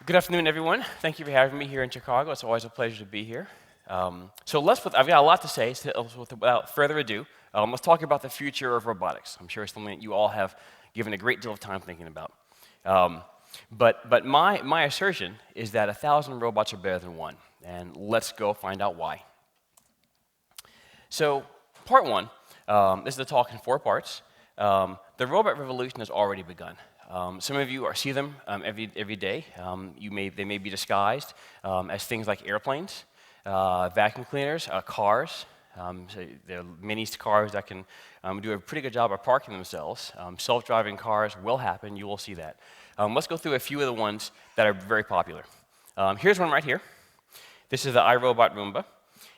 Good afternoon, everyone. Thank you for having me here in Chicago. It's always a pleasure to be here. I've got a lot to say, so without further ado, let's talk about the future of robotics. I'm sure it's something that you all have given a great deal of time thinking about. But my assertion is that 1,000 robots are better than one, and let's go find out why. So, part one, this is a talk in 4 parts. The robot revolution has already begun. Some of you see them every day. They may be disguised as things like airplanes, vacuum cleaners, cars. So there are many cars that can do a pretty good job of parking themselves. Self-driving cars will happen. You will see that. Let's go through a few of the ones that are very popular. Here's one right here. This is the iRobot Roomba,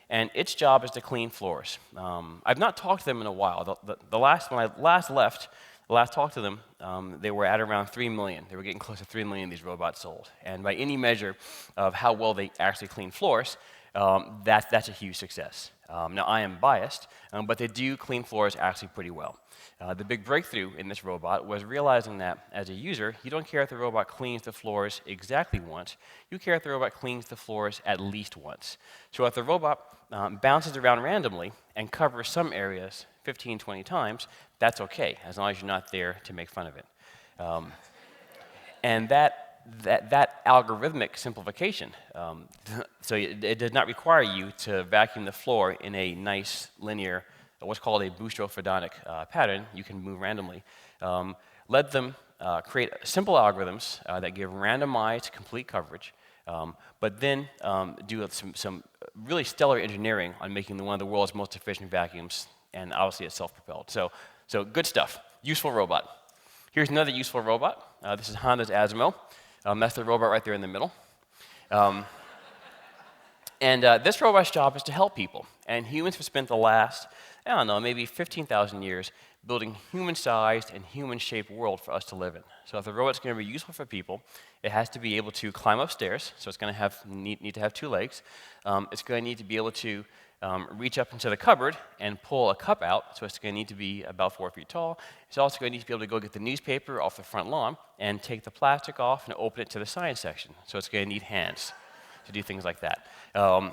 and its job is to clean floors. I've not talked to them in a while. When I last talked to them, they were at around 3 million. They were getting close to 3 million of these robots sold. And by any measure of how well they actually clean floors, that's a huge success. Now, I am biased, but they do clean floors actually pretty well. The big breakthrough in this robot was realizing that, as a user, you don't care if the robot cleans the floors exactly once. You care if the robot cleans the floors at least once. So if the robot bounces around randomly and covers some areas 15, 20 times, that's okay, as long as you're not there to make fun of it. And that algorithmic simplification, so it does not require you to vacuum the floor in a nice linear, what's called a boustrophodonic pattern. You can move randomly. Let them create simple algorithms that give randomized complete coverage, but then do some really stellar engineering on making one of the world's most efficient vacuums, and obviously it's self-propelled. So good stuff. Useful robot. Here's another useful robot. This is Honda's ASIMO. That's the robot right there in the middle. This robot's job is to help people. And humans have spent the last, I don't know, maybe 15,000 years building human-sized and human-shaped world for us to live in. So if the robot's going to be useful for people, it has to be able to climb upstairs. So it's going to need to have 2 legs. It's going to need to be able to reach up into the cupboard and pull a cup out, so it's going to need to be about 4 feet tall. It's also going to need to be able to go get the newspaper off the front lawn and take the plastic off and open it to the science section. So it's going to need hands to do things like that.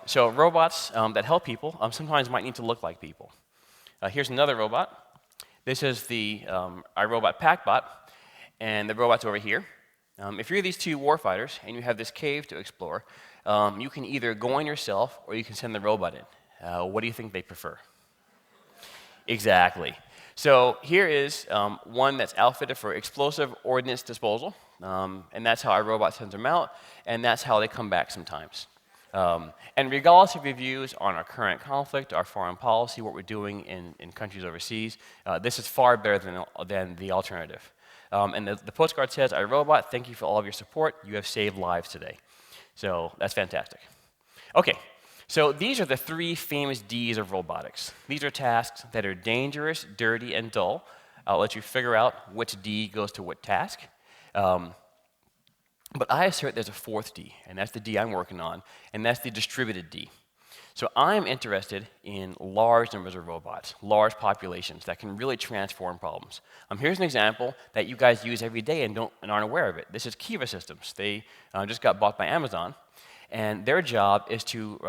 So robots that help people sometimes might need to look like people. Here's another robot. This is the iRobot PackBot, and the robot's over here. If you're these 2 warfighters and you have this cave to explore, you can either go in yourself or you can send the robot in. What do you think they prefer? Exactly. So here is one that's outfitted for explosive ordnance disposal, and that's how our robot sends them out, and that's how they come back sometimes. And regardless of your views on our current conflict, our foreign policy, what we're doing in countries overseas, this is far better than the alternative. And the postcard says, iRobot, thank you for all of your support. You have saved lives today. So that's fantastic. Okay. So these are the 3 famous Ds of robotics. These are tasks that are dangerous, dirty, and dull. I'll let you figure out which D goes to what task. But I assert there's a 4th D, and that's the D I'm working on, and that's the distributed D. So I'm interested in large numbers of robots, large populations that can really transform problems. Here's an example that you guys use every day and aren't aware of it. This is Kiva Systems. They just got bought by Amazon. And their job is to,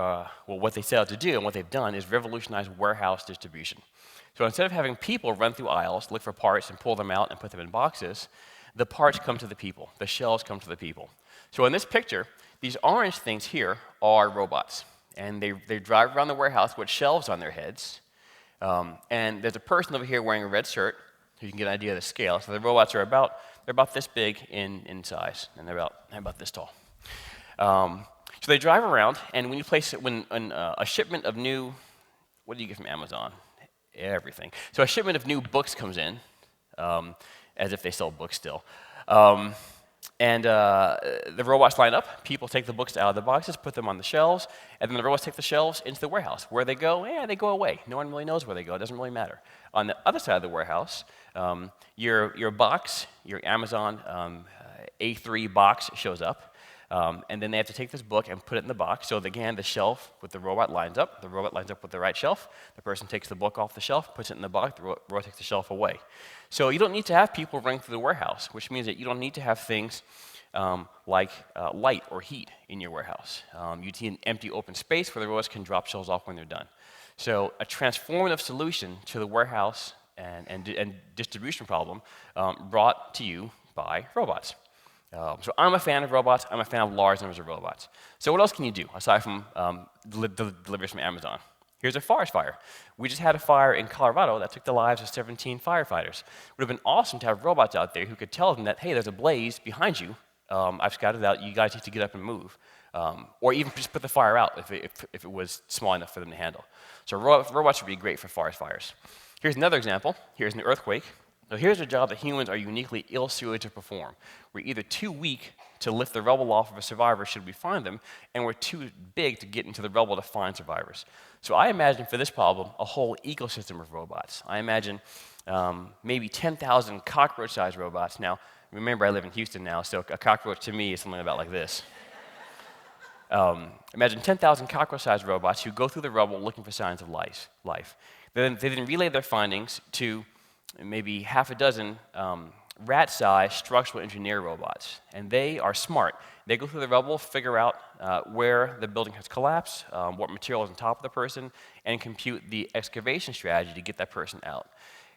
what they set out to do and what they've done is revolutionize warehouse distribution. So instead of having people run through aisles, look for parts and pull them out and put them in boxes, the parts come to the people. The shelves come to the people. So in this picture, these orange things here are robots. And they drive around the warehouse with shelves on their heads. And there's a person over here wearing a red shirt, so you can get an idea of the scale. So the robots are about this big in size, and they're about this tall. So they drive around, and when you place it, when a shipment of new, what do you get from Amazon? Everything. So a shipment of new books comes in, as if they sell books still. And the robots line up. People take the books out of the boxes, put them on the shelves, and then the robots take the shelves into the warehouse. Where they go? They go away. No one really knows where they go. It doesn't really matter. On the other side of the warehouse, your box, your Amazon A3 box shows up. And then they have to take this book and put it in the box. So again, the shelf with the robot lines up. The robot lines up with the right shelf. The person takes the book off the shelf, puts it in the box. The robot takes the shelf away. So you don't need to have people running through the warehouse, which means that you don't need to have things like light or heat in your warehouse. You need an empty open space where the robots can drop shelves off when they're done. So a transformative solution to the warehouse and distribution problem brought to you by robots. So I'm a fan of robots. I'm a fan of large numbers of robots. So what else can you do aside from deliveries from Amazon? Here's a forest fire. We just had a fire in Colorado that took the lives of 17 firefighters. It would have been awesome to have robots out there who could tell them that, hey, there's a blaze behind you. I've scouted it out. You guys need to get up and move. Or even just put the fire out if it was small enough for them to handle. So robots would be great for forest fires. Here's another example. Here's an earthquake. So here's a job that humans are uniquely ill-suited to perform. We're either too weak to lift the rubble off of a survivor should we find them, and we're too big to get into the rubble to find survivors. So I imagine for this problem a whole ecosystem of robots. I imagine maybe 10,000 cockroach-sized robots. Now, remember I live in Houston now, so a cockroach to me is something about like this. Imagine 10,000 cockroach-sized robots who go through the rubble looking for signs of life. They then relay their findings to maybe half a dozen rat-sized structural engineer robots. And they are smart. They go through the rubble, figure out where the building has collapsed, what material is on top of the person, and compute the excavation strategy to get that person out.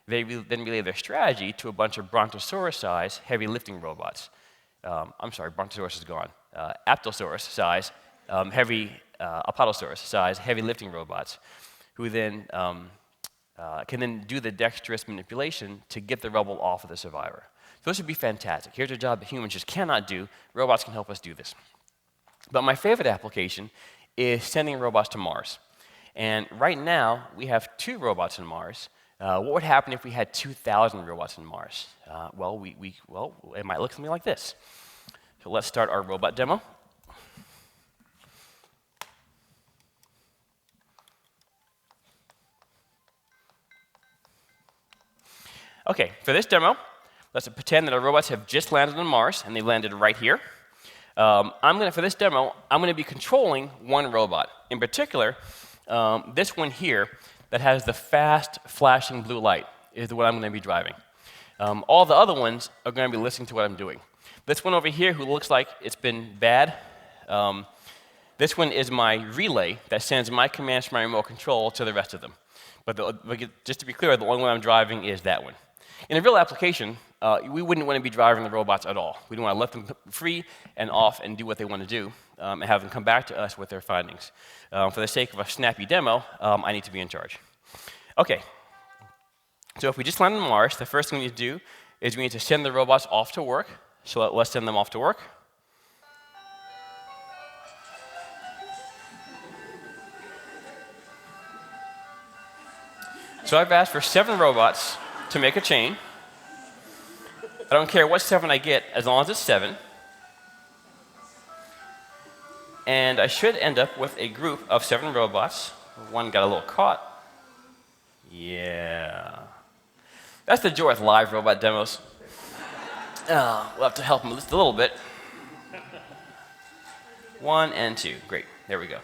They then relay their strategy to a bunch of Brontosaurus-sized heavy lifting robots. I'm sorry, Brontosaurus is gone. Apatosaurus-sized Apatosaurus-sized heavy lifting robots, who then can then do the dexterous manipulation to get the rubble off of the survivor. So this would be fantastic. Here's a job that humans just cannot do. Robots can help us do this. But my favorite application is sending robots to Mars. And right now, we have 2 robots on Mars. What would happen if we had 2,000 robots on Mars? Well, it might look something like this. So let's start our robot demo. Okay, for this demo, let's pretend that our robots have just landed on Mars, and they landed right here. For this demo, I'm going to be controlling one robot. In particular, this one here that has the fast flashing blue light is the one I'm going to be driving. All the other ones are going to be listening to what I'm doing. This one over here who looks like it's been bad, this one is my relay that sends my commands from my remote control to the rest of them. But just to be clear, the only one I'm driving is that one. In a real application, we wouldn't want to be driving the robots at all. We'd want to let them free and off and do what they want to do and have them come back to us with their findings. For the sake of a snappy demo, I need to be in charge. Okay, so if we just landed on Mars, the first thing we need to do is we need to send the robots off to work. So let's send them off to work. So I've asked for 7 robots to make a chain. I don't care what 7 I get, as long as it's 7. And I should end up with a group of 7 robots. One got a little caught. Yeah. That's the joy with live robot demos. We'll have to help them just a little bit. 1 and 2. Great. There we go.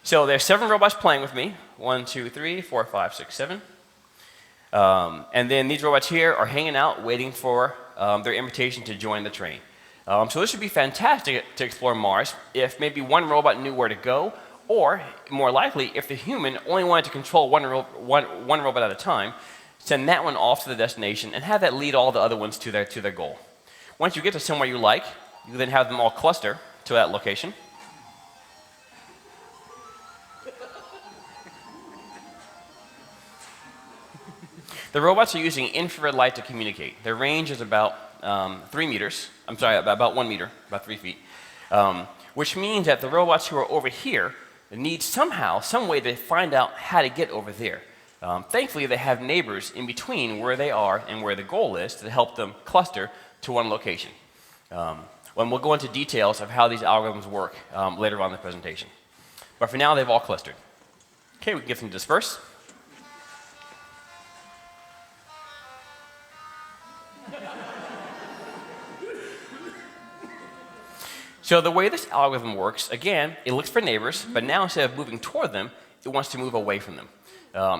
So there's 7 robots playing with me. 1, 2, 3, 4, 5, 6, 7. And then these robots here are hanging out, waiting for their invitation to join the train. So this would be fantastic to explore Mars if maybe one robot knew where to go, or more likely, if the human only wanted to control one robot at a time, send that one off to the destination and have that lead all the other ones to their goal. Once you get to somewhere you like, you then have them all cluster to that location. The robots are using infrared light to communicate. Their range is about 3 meters. I'm sorry, about 1 meter, about 3 feet. Which means that the robots who are over here need somehow, some way to find out how to get over there. Thankfully, they have neighbors in between where they are and where the goal is to help them cluster to one location. And we'll go into details of how these algorithms work later on in the presentation. But for now, they've all clustered. Okay, we can give them disperse. So the way this algorithm works, again, it looks for neighbors, but now instead of moving toward them, it wants to move away from them.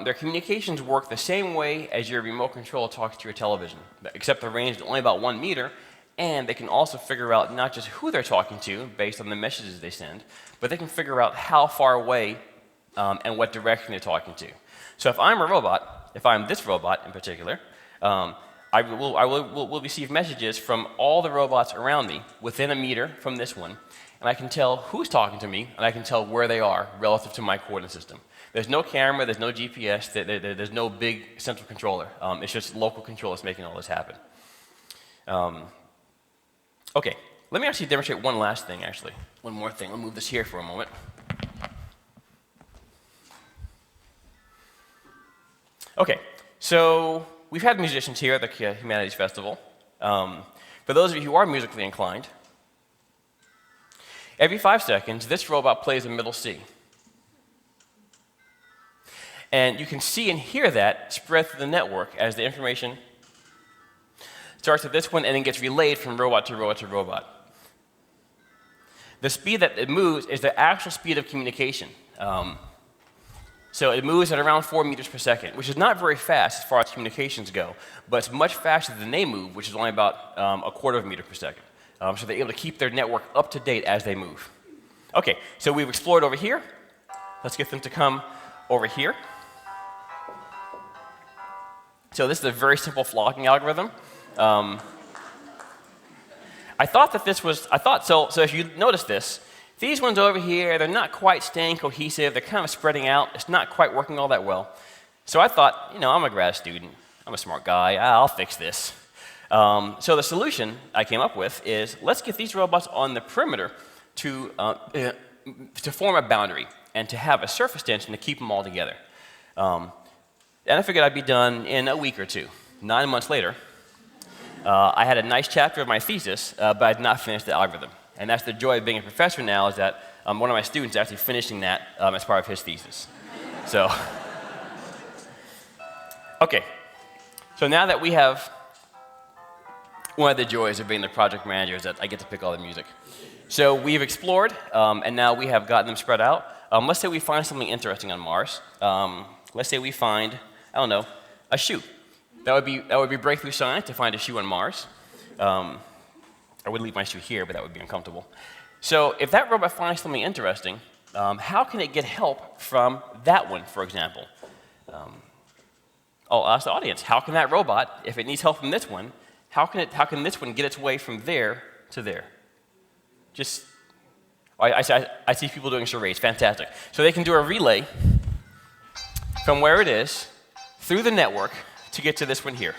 Their communications work the same way as your remote control talks to your television, except the range is only about 1 meter, and they can also figure out not just who they're talking to based on the messages they send, but they can figure out how far away and what direction they're talking to. So if I'm a robot, if I'm this robot in particular, I will receive messages from all the robots around me within a meter from this one, and I can tell who's talking to me, and I can tell where they are relative to my coordinate system. There's no camera, there's no GPS, there's no big central controller. It's just local controllers making all this happen. Okay, let me actually demonstrate one last thing, actually. One more thing. I'll move this here for a moment. Okay, so we've had musicians here at the Humanities Festival. For those of you who are musically inclined, every 5 seconds, this robot plays a middle C. And you can see and hear that spread through the network as the information starts at this one and then gets relayed from robot to robot to robot. The speed that it moves is the actual speed of communication. So it moves at around 4 meters per second, which is not very fast as far as communications go, but it's much faster than they move, which is only about a quarter of a meter per second. So they're able to keep their network up to date as they move. Okay, so we've explored over here. Let's get them to come over here. So this is a very simple flocking algorithm. I thought that this was, so if you notice this, these ones over here, they're not quite staying cohesive, they're kind of spreading out, it's not quite working all that well. So I thought, you know, I'm a grad student, I'm a smart guy, I'll fix this. So the solution I came up with is, let's get these robots on the perimeter to form a boundary and to have a surface tension to keep them all together. And I figured I'd be done in a week or two. 9 months later, I had a nice chapter of my thesis, but I did not finish the algorithm. And that's the joy of being a professor now, is that one of my students is actually finishing that as part of his thesis. So, okay. So now that we have one of the joys of being the project manager is that I get to pick all the music. So we've explored, and now we have gotten them spread out. Let's say we find something interesting on Mars. Let's say we find, I don't know, a shoe. That would be breakthrough science to find a shoe on Mars. I would leave my shoe here, but that would be uncomfortable. So if that robot finds something interesting, how can it get help from that one, for example? I'll ask the audience, how can that robot, if it needs help from this one, how can this one get its way from there to there? Just, I see people doing charades, fantastic. So they can do a relay from where it is through the network to get to this one here.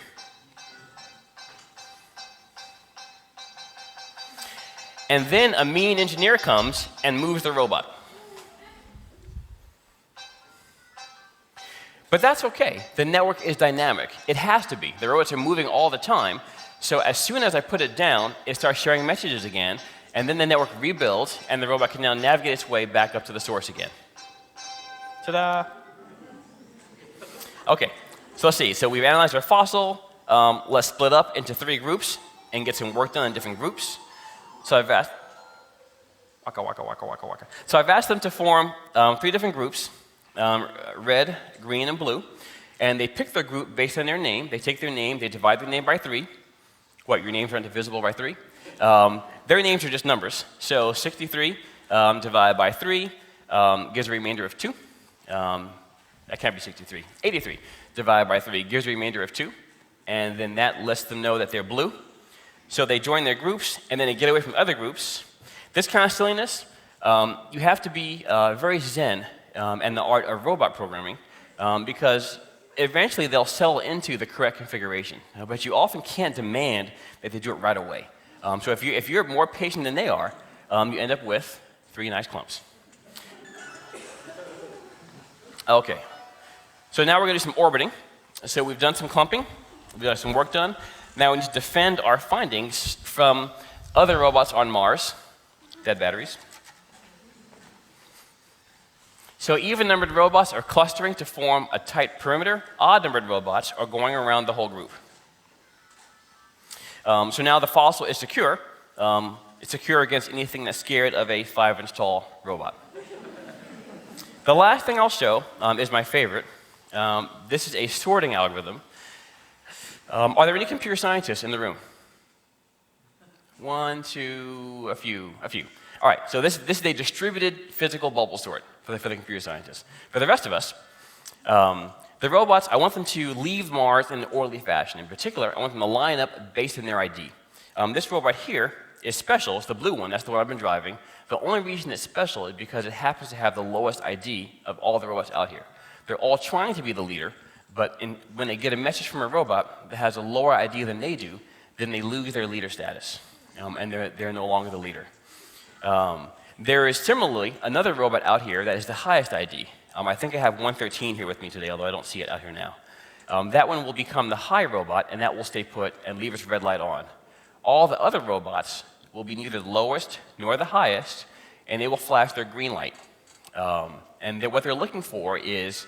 And then a mean engineer comes and moves the robot. But that's okay. The network is dynamic. It has to be. The robots are moving all the time. So as soon as I put it down, it starts sharing messages again, and then the network rebuilds, and the robot can now navigate its way back up to the source again. Ta-da! Okay, so let's see. So we've analyzed our fossil. Let's split up into 3 groups and get some work done in different groups. So I've asked, So I've asked them to form 3 different groups, red, green, and blue, and they pick their group based on their name. They take their name, they divide their name by 3. What, your names aren't divisible by 3? Their names are just numbers. So 63 divided by 3 gives a remainder of 2. That can't be 63. 83 divided by 3 gives a remainder of 2, and then that lets them know that they're blue. So they join their groups, and then they get away from other groups. This kind of silliness, you have to be very zen in the art of robot programming, because eventually they'll settle into the correct configuration. But you often can't demand that they do it right away. So if you're more patient than they are, you end up with 3 nice clumps. Okay. So now we're going to do some orbiting. So we've done some clumping. We've got some work done. Now we need to defend our findings from other robots on Mars. Dead batteries. So even-numbered robots are clustering to form a tight perimeter. Odd-numbered robots are going around the whole group. So now the fossil is secure. It's secure against anything that's scared of a 5-inch tall robot. The last thing I'll show is my favorite. This is a sorting algorithm. Are there any computer scientists in the room? One, two, a few. All right, so this is a distributed physical bubble sort for the computer scientists. For the rest of us, the robots, I want them to leave Mars in an orderly fashion. In particular, I want them to line up based on their ID. This robot here is special. It's the blue one. That's the one I've been driving. The only reason it's special is because it happens to have the lowest ID of all the robots out here. They're all trying to be the leader, but when they get a message from a robot that has a lower ID than they do, then they lose their leader status, and they're no longer the leader. There is similarly another robot out here that is the highest ID. I think I have 113 here with me today, although I don't see it out here now. That one will become the high robot, and that will stay put and leave its red light on. All the other robots will be neither the lowest nor the highest, and they will flash their green light. What they're looking for is,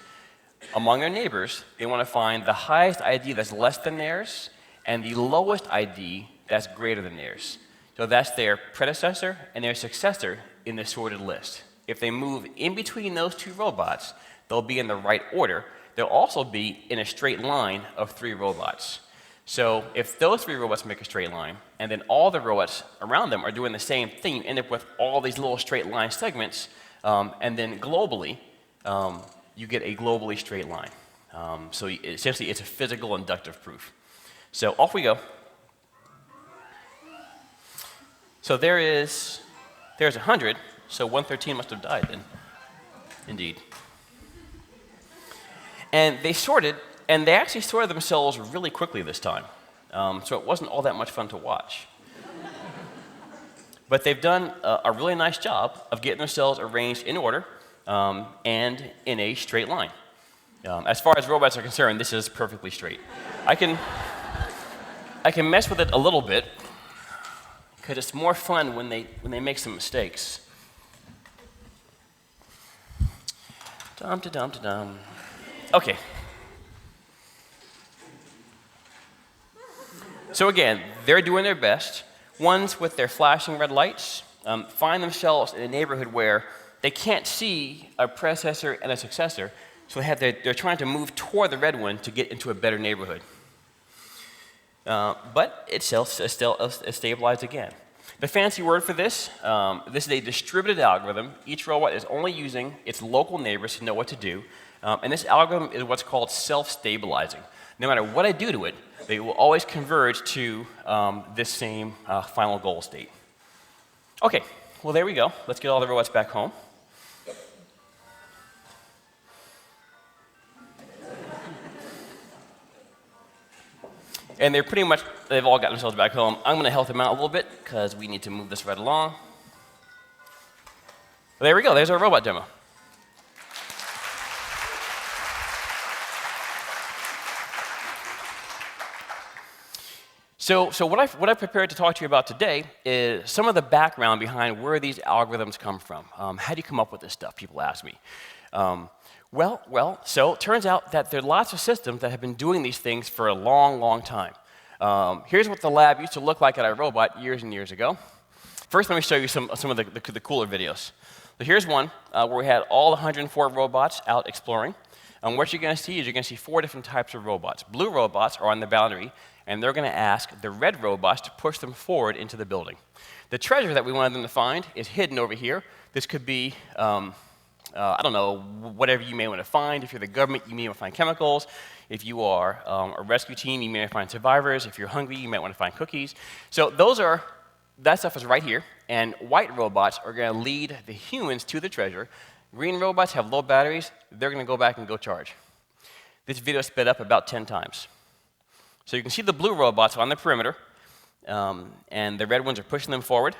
among their neighbors, they want to find the highest ID that's less than theirs and the lowest ID that's greater than theirs. So that's their predecessor and their successor in the sorted list. If they move in between those two robots, they'll be in the right order. They'll also be in a straight line of 3 robots. So if those 3 robots make a straight line, and then all the robots around them are doing the same thing, you end up with all these little straight line segments, and then globally, you get a globally straight line. So essentially, it's a physical inductive proof. So off we go. So there's 100, so 113 must have died then, indeed. And they sorted, and they actually sorted themselves really quickly this time. So it wasn't all that much fun to watch. But they've done a really nice job of getting themselves arranged in order and in a straight line. As far as robots are concerned, this is perfectly straight. I can mess with it a little bit, because it's more fun when they make some mistakes. Dum-da-dum-da-dum. Okay. So again, they're doing their best. Ones with their flashing red lights find themselves in a neighborhood where they can't see a predecessor and a successor, so they're trying to move toward the red one to get into a better neighborhood. But it's still stabilized again. The fancy word for this is a distributed algorithm. Each robot is only using its local neighbors to know what to do. And this algorithm is what's called self-stabilizing. No matter what I do to it, they will always converge to this same final goal state. Okay, well, there we go. Let's get all the robots back home. And they've all gotten themselves back home. I'm going to help them out a little bit because we need to move this right along. Well, there we go. There's our robot demo. So what I prepared to talk to you about today is some of the background behind where these algorithms come from. How do you come up with this stuff? People ask me. So it turns out that there are lots of systems that have been doing these things for a long, long time. Here's what the lab used to look like at our robot years and years ago. First, let me show you some of the cooler videos. So here's one where we had all 104 robots out exploring. And what you're going to see is you're going to see 4 different types of robots. Blue robots are on the boundary, and they're going to ask the red robots to push them forward into the building. The treasure that we wanted them to find is hidden over here. This could be I don't know, whatever you may want to find. If you're the government, you may want to find chemicals. If you are a rescue team, you may want to find survivors. If you're hungry, you might want to find cookies. So that stuff is right here. And white robots are going to lead the humans to the treasure. Green robots have low batteries. They're going to go back and go charge. This video is sped up about 10 times. So you can see the blue robots on the perimeter, and the red ones are pushing them forward.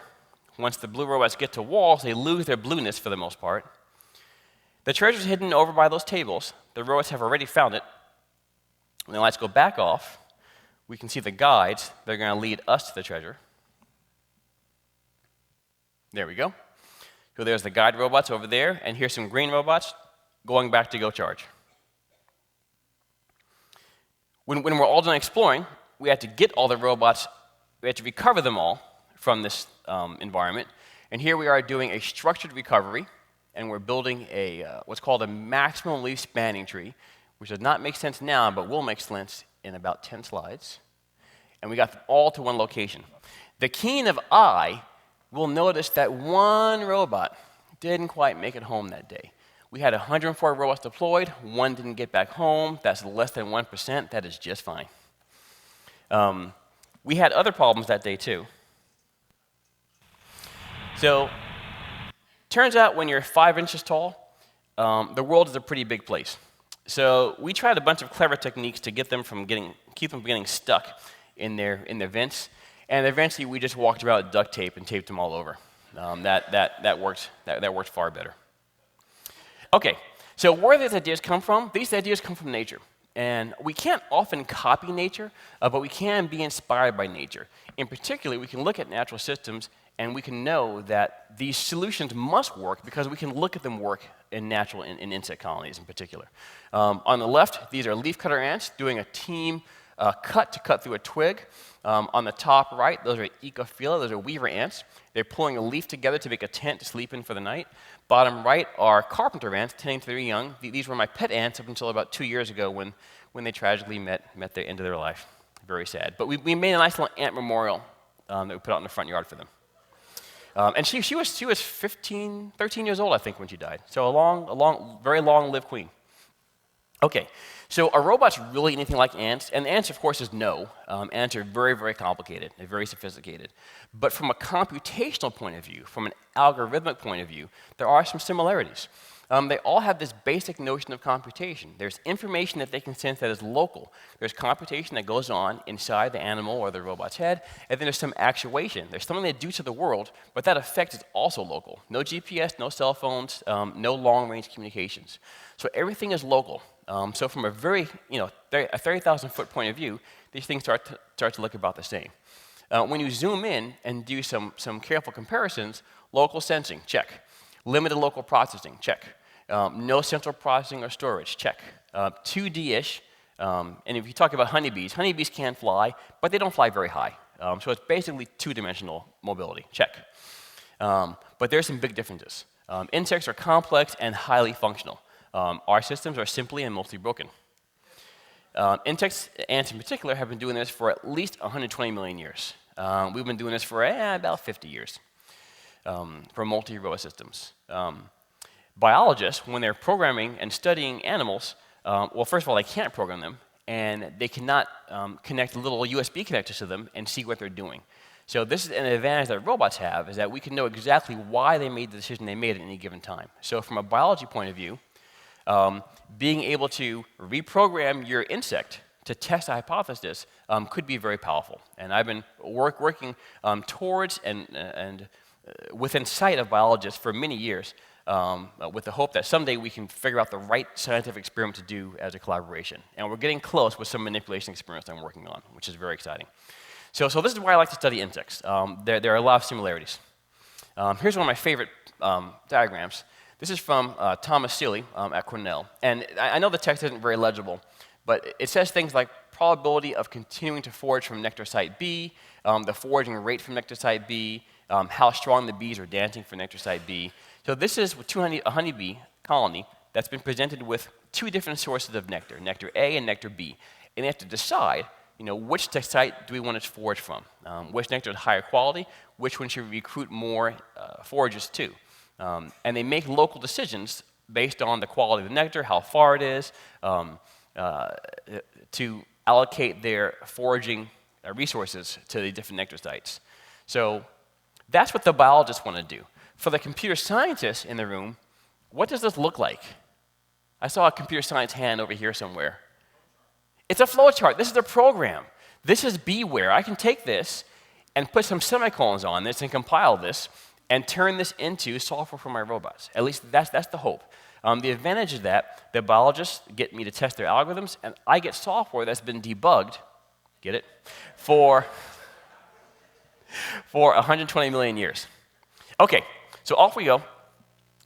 Once the blue robots get to walls, they lose their blueness for the most part. The treasure's hidden over by those tables. The robots have already found it. Now let's go back off. We can see the guides. They're going to lead us to the treasure. There we go. So there's the guide robots over there, and here's some green robots going back to go charge. When we're all done exploring, we have to get all the robots, we have to recover them all from this environment. And here we are doing a structured recovery, and we're building what's called a maximum leaf spanning tree, which does not make sense now, but will make sense in about 10 slides. And we got them all to one location. The keen of eye will notice that one robot didn't quite make it home that day. We had 104 robots deployed, one didn't get back home. That's less than 1%, that is just fine. We had other problems that day too. So, turns out when you're 5 inches tall, the world is a pretty big place. So we tried a bunch of clever techniques to get them keep them from getting stuck in their vents, and eventually we just walked around with duct tape and taped them all over. That worked far better. Okay, so where do these ideas come from? These ideas come from nature. And we can't often copy nature, but we can be inspired by nature. In particular, we can look at natural systems and we can know that these solutions must work because we can look at them work in insect colonies in particular. On the left, these are leafcutter ants doing a team cut to cut through a twig. On the top right, those are Ecophila, those are weaver ants. They're pulling a leaf together to make a tent to sleep in for the night. Bottom right are carpenter ants tending to their young. These were my pet ants up until about 2 years ago when they tragically met the end of their life. Very sad. But we made a nice little ant memorial that we put out in the front yard for them. And she was 13 years old, I think, when she died. So very long-lived queen. Okay, so are robots really anything like ants? And the answer, of course, is no. Ants are very, very complicated. They're very sophisticated. But from a computational point of view, from an algorithmic point of view, there are some similarities. They all have this basic notion of computation. There's information that they can sense that is local. There's computation that goes on inside the animal or the robot's head, and then there's some actuation. There's something they do to the world, but that effect is also local. No GPS, no cell phones, no long-range communications. So everything is local. So from a very, a 30,000-foot point of view, these things start to look about the same. When you zoom in and do some careful comparisons, local sensing, check. Limited local processing, check. No central processing or storage, check. 2D-ish, and if you talk about honeybees can fly, but they don't fly very high. So it's basically two-dimensional mobility, check. But there's some big differences. Insects are complex and highly functional. Our systems are simply and mostly broken. Insects, ants in particular, have been doing this for at least 120 million years. We've been doing this for about 50 years. For multi-robot systems. Biologists, when they're programming and studying animals, well, first of all, they can't program them, and they cannot connect little USB connectors to them and see what they're doing. So this is an advantage that robots have, is that we can know exactly why they made the decision they made at any given time. So from a biology point of view, being able to reprogram your insect to test a hypothesis could be very powerful. And I've been working towards and within sight of biologists for many years, with the hope that someday we can figure out the right scientific experiment to do as a collaboration. And we're getting close with some manipulation experiments I'm working on, which is very exciting. So this is why I like to study insects. There are a lot of similarities. Here's one of my favorite diagrams. This is from Thomas Seeley at Cornell. And I know the text isn't very legible, but it says things like probability of continuing to forage from nectar site B, the foraging rate from nectar site B, how strong the bees are dancing for nectar site B. So this is a honeybee colony that's been presented with two different sources of nectar, nectar A and nectar B. And they have to decide, which site do we want to forage from? Which nectar is higher quality? Which one should we recruit more foragers to? And they make local decisions based on the quality of the nectar, how far it is, to allocate their foraging resources to the different nectar sites. So that's what the biologists want to do. For the computer scientists in the room, what does this look like? I saw a computer science hand over here somewhere. It's a flowchart. This is a program. This is beware. I can take this and put some semicolons on this and compile this and turn this into software for my robots. At least that's the hope. The advantage is that the biologists get me to test their algorithms, and I get software that's been debugged, get it, for 120 million years. Okay, so off we go.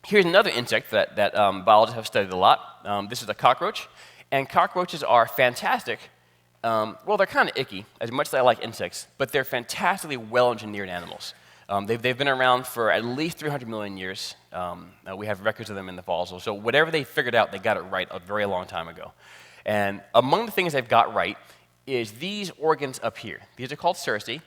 Here's another insect that biologists have studied a lot. This is a cockroach, and cockroaches are fantastic. Well, they're kind of icky, as much as I like insects, but they're fantastically well-engineered animals. They've been around for at least 300 million years. We have records of them in the fossils. So whatever they figured out, they got it right a very long time ago. And among the things they've got right is these organs up here. These are called cerci,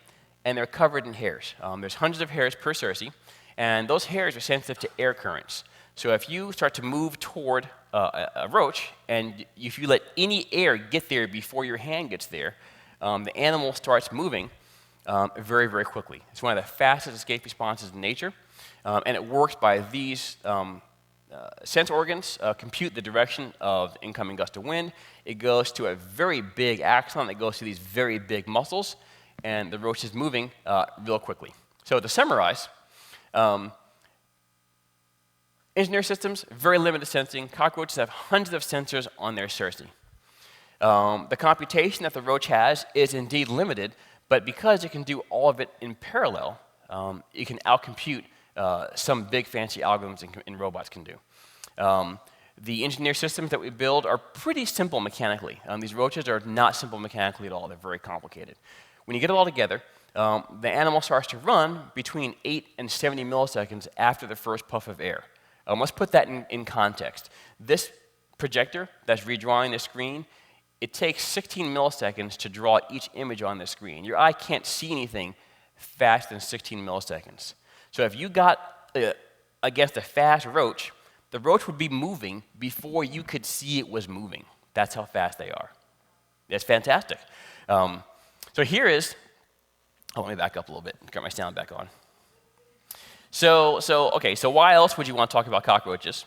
and they're covered in hairs. There's hundreds of hairs per cerci, and those hairs are sensitive to air currents. So if you start to move toward a roach, and if you let any air get there before your hand gets there, the animal starts moving very, very quickly. It's one of the fastest escape responses in nature, and it works by these sense organs compute the direction of the incoming gust of wind. It goes to a very big axon that goes to these very big muscles, and the roach is moving real quickly. So to summarize, engineer systems, very limited sensing. Cockroaches have hundreds of sensors on their cerci. The computation that the roach has is indeed limited, but because it can do all of it in parallel, it can outcompute some big fancy algorithms and robots can do. The engineer systems that we build are pretty simple mechanically. These roaches are not simple mechanically at all. They're very complicated. When you get it all together, the animal starts to run between 8 and 70 milliseconds after the first puff of air. Let's put that in context. This projector that's redrawing the screen, it takes 16 milliseconds to draw each image on the screen. Your eye can't see anything faster than 16 milliseconds. So if you got against a fast roach, the roach would be moving before you could see it was moving. That's how fast they are. It's fantastic. So here is, let me back up a little bit and get my sound back on. So why else would you want to talk about cockroaches?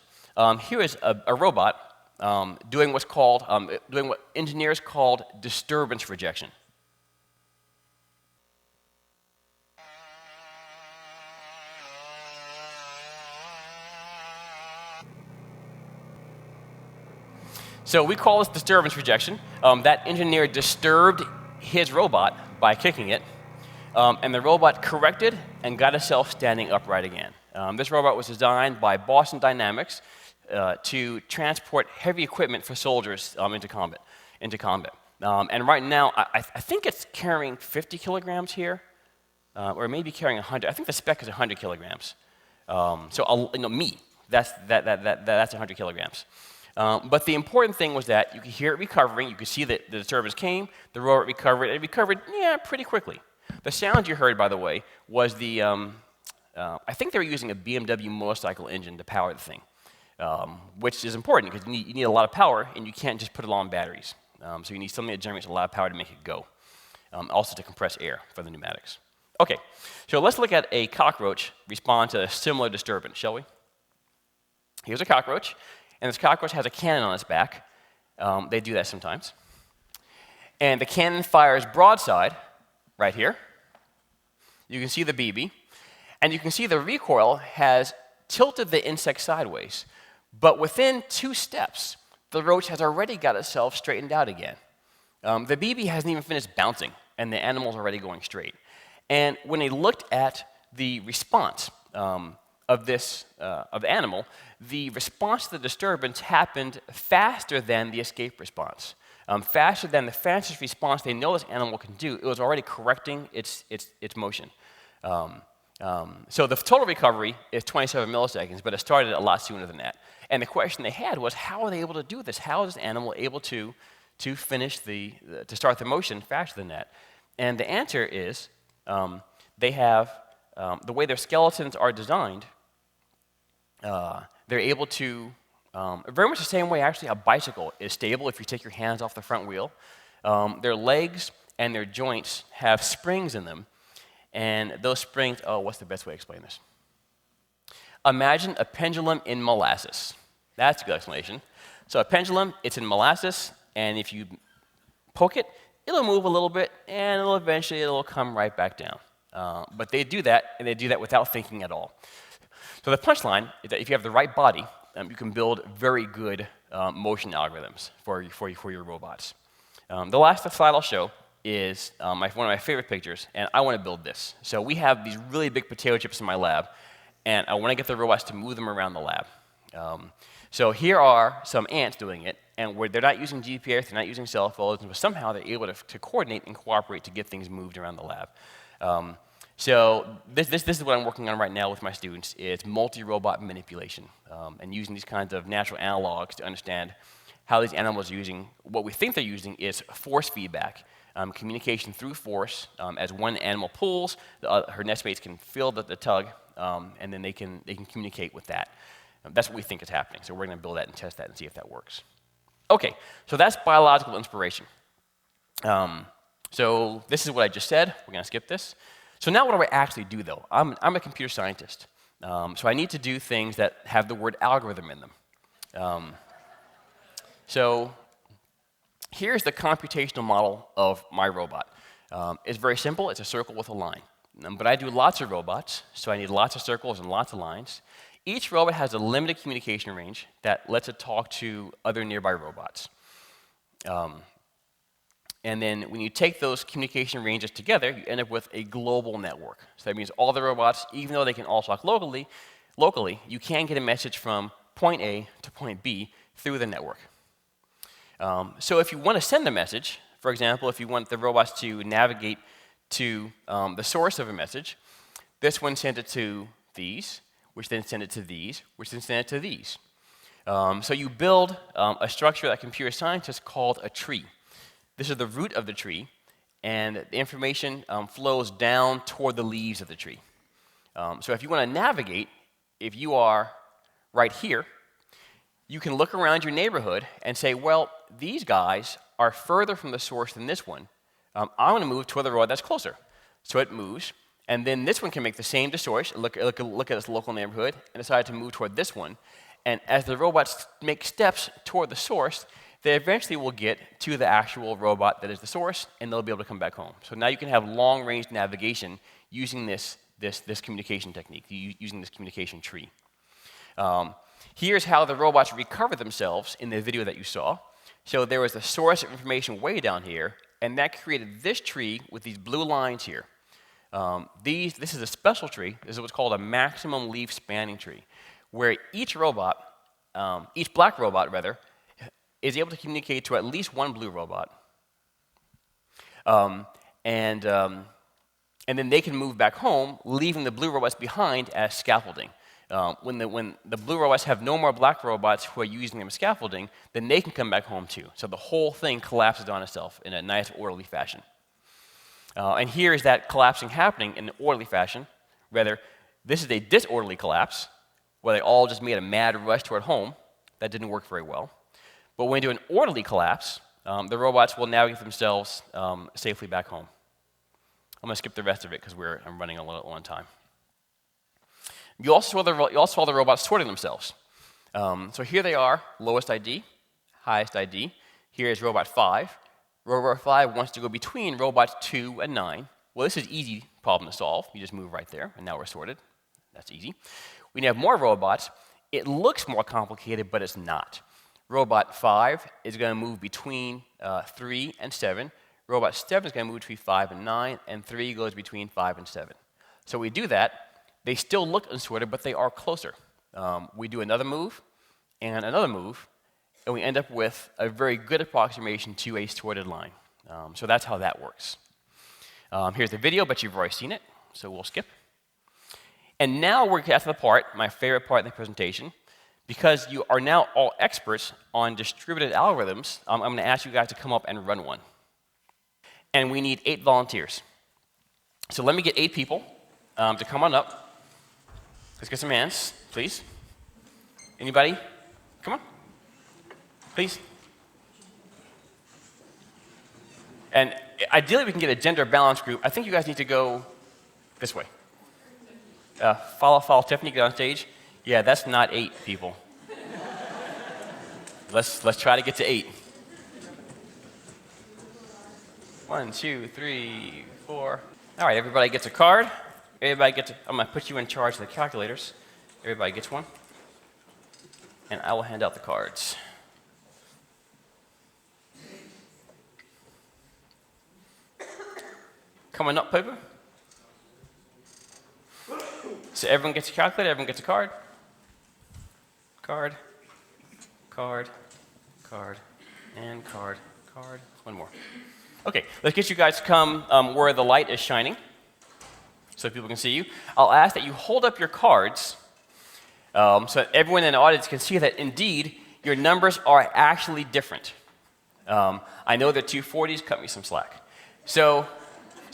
Here is a robot doing what engineers called disturbance rejection. So we call this disturbance rejection. That engineer disturbed his robot by kicking it, and the robot corrected and got itself standing upright again. This robot was designed by Boston Dynamics to transport heavy equipment for soldiers into combat. And right now, I think it's carrying 50 kilograms here, or maybe carrying 100. I think the spec is 100 kilograms. That's 100 kilograms. But the important thing was that you could hear it recovering. You could see that the disturbance came, the robot recovered, and it recovered, pretty quickly. The sound you heard, by the way, was the, I think they were using a BMW motorcycle engine to power the thing, which is important because you need a lot of power, and you can't just put it all on batteries. So you need something that generates a lot of power to make it go, also to compress air for the pneumatics. Okay, so let's look at a cockroach respond to a similar disturbance, shall we? Here's a cockroach. And this cockroach has a cannon on its back. They do that sometimes. And the cannon fires broadside, right here. You can see the BB. And you can see the recoil has tilted the insect sideways. But within 2 steps, the roach has already got itself straightened out again. The BB hasn't even finished bouncing, and the animal's already going straight. And when they looked at the response of the animal, the response to the disturbance happened faster than the escape response, faster than the fastest response they know this animal can do. It was already correcting its motion. So the total recovery is 27 milliseconds, but it started a lot sooner than that. And the question they had was, how are they able to do this? How is this animal able to finish to start the motion faster than that? And the answer is they have the way their skeletons are designed. They're able to, very much the same way actually a bicycle is stable if you take your hands off the front wheel. Their legs and their joints have springs in them, and those springs, what's the best way to explain this? Imagine a pendulum in molasses. That's a good explanation. So a pendulum, it's in molasses, and if you poke it, it'll move a little bit, and eventually it'll come right back down. But they do that, and they do that without thinking at all. So the punchline is that if you have the right body, you can build very good motion algorithms for your robots. The last slide I'll show is one of my favorite pictures, and I want to build this. So we have these really big potato chips in my lab, and I want to get the robots to move them around the lab. So here are some ants doing it, and where they're not using GPS, they're not using cell phones, but somehow they're able to coordinate and cooperate to get things moved around the lab. So this is what I'm working on right now with my students. It's multi-robot manipulation and using these kinds of natural analogs to understand how these animals are using, what we think they're using is force feedback, communication through force. As one animal pulls, her nestmates can feel the tug, and then they can communicate with that. That's what we think is happening. So we're going to build that and test that and see if that works. Okay, so that's biological inspiration. So this is what I just said. We're going to skip this. So now what do I actually do, though? I'm a computer scientist. So I need to do things that have the word algorithm in them. So here's the computational model of my robot. It's very simple. It's a circle with a line. But I do lots of robots, so I need lots of circles and lots of lines. Each robot has a limited communication range that lets it talk to other nearby robots. And then when you take those communication ranges together, you end up with a global network. So that means all the robots, even though they can all talk locally, you can get a message from point A to point B through the network. So if you want to send a message, for example, if you want the robots to navigate to the source of a message, this one sends it to these, which then send it to these, which then send it to these. So you build a structure that computer scientists called a tree. This is the root of the tree, and the information flows down toward the leaves of the tree. So if you want to navigate, if you are right here, you can look around your neighborhood and say, well, these guys are further from the source than this one. I'm going to move toward the road that's closer. So it moves, and then this one can make the same distortion, look at its local neighborhood, and decide to move toward this one. And as the robots make steps toward the source, they eventually will get to the actual robot that is the source, and they'll be able to come back home. So now you can have long-range navigation using this communication technique, using this communication tree. Here's how the robots recover themselves in the video that you saw. So there was a source of information way down here, and that created this tree with these blue lines here. This is a special tree. This is what's called a maximum leaf spanning tree, where each black robot, is able to communicate to at least one blue robot. And then they can move back home, leaving the blue robots behind as scaffolding. When the blue robots have no more black robots who are using them as scaffolding, then they can come back home too. So the whole thing collapses on itself in a nice, orderly fashion. And here is that collapsing happening in an orderly fashion. This is a disorderly collapse, where they all just made a mad rush toward home. That didn't work very well. But when you do an orderly collapse, the robots will navigate themselves safely back home. I'm going to skip the rest of it because I'm running a little on time. You also saw the robots sorting themselves. So here they are, lowest ID, highest ID. Here is robot 5. Robot 5 wants to go between robots 2 and 9. Well, this is an easy problem to solve. You just move right there, and now we're sorted. That's easy. When you have more robots, it looks more complicated, but it's not. Robot 5 is going to move between 3 and 7. Robot 7 is going to move between 5 and 9, and 3 goes between 5 and 7. So we do that. They still look unsorted, but they are closer. We do another move, and we end up with a very good approximation to a sorted line. So that's how that works. Here's the video, but you've already seen it, so we'll skip. And now we're at the part, my favorite part in the presentation. Because you are now all experts on distributed algorithms, I'm going to ask you guys to come up and run one. And we need 8 volunteers. So let me get 8 people to come on up. Let's get some hands, please. Anybody? Come on. Please. And ideally, we can get a gender balanced group. I think you guys need to go this way. Follow Tiffany, get on stage. Yeah, that's not 8 people. Let's try to get to 8. 1, 2, 3, 4. All right, everybody gets a card. I'm going to put you in charge of the calculators. Everybody gets one. And I will hand out the cards. Coming up, Piper. So everyone gets a calculator, everyone gets a card. Card, and card. One more. Okay, let's get you guys to come where the light is shining so people can see you. I'll ask that you hold up your cards so that everyone in the audience can see that indeed your numbers are actually different. I know the 240s, cut me some slack. So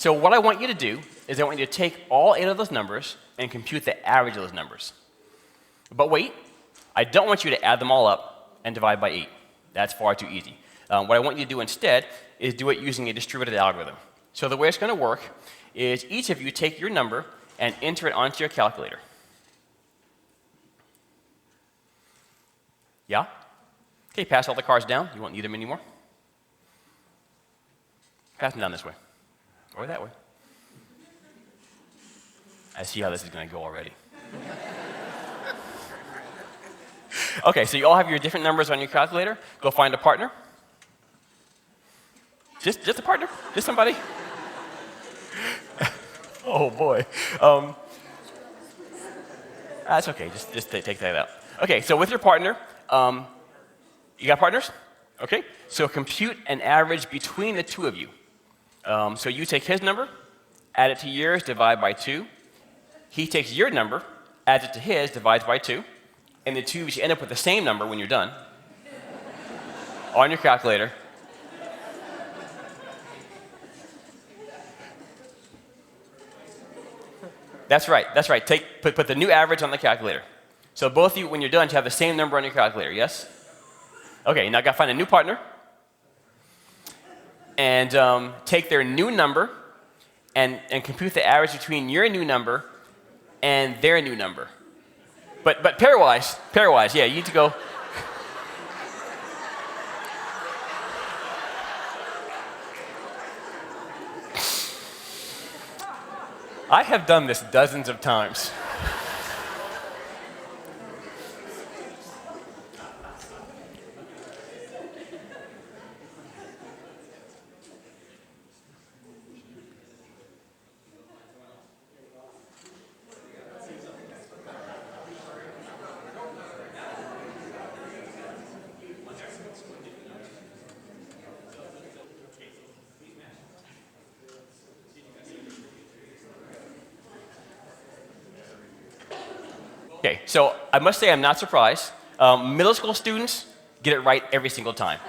what I want you to do is I want you to take all 8 of those numbers and compute the average of those numbers. But wait, I don't want you to add them all up and divide by 8. That's far too easy. What I want you to do instead is do it using a distributed algorithm. So the way it's going to work is each of you take your number and enter it onto your calculator. Yeah? Okay, pass all the cards down. You won't need them anymore. Pass them down this way. Or that way. I see how this is going to go already. Okay, so you all have your different numbers on your calculator. Go find a partner. Just a partner? Just somebody? Oh, boy. That's okay. Just take that out. Okay, so with your partner, you got partners? Okay, so compute an average between the two of you. So you take his number, add it to yours, divide by 2. He takes your number, adds it to his, divides by 2. And the two of you end up with the same number when you're done on your calculator. That's right. Put the new average on the calculator. So both of you, when you're done, you have the same number on your calculator, yes? Okay, now I gotta find a new partner. And take their new number and compute the average between your new number and their new number. But pairwise, yeah, you need to go. I have done this dozens of times. Okay, so I must say I'm not surprised. Middle school students get it right every single time.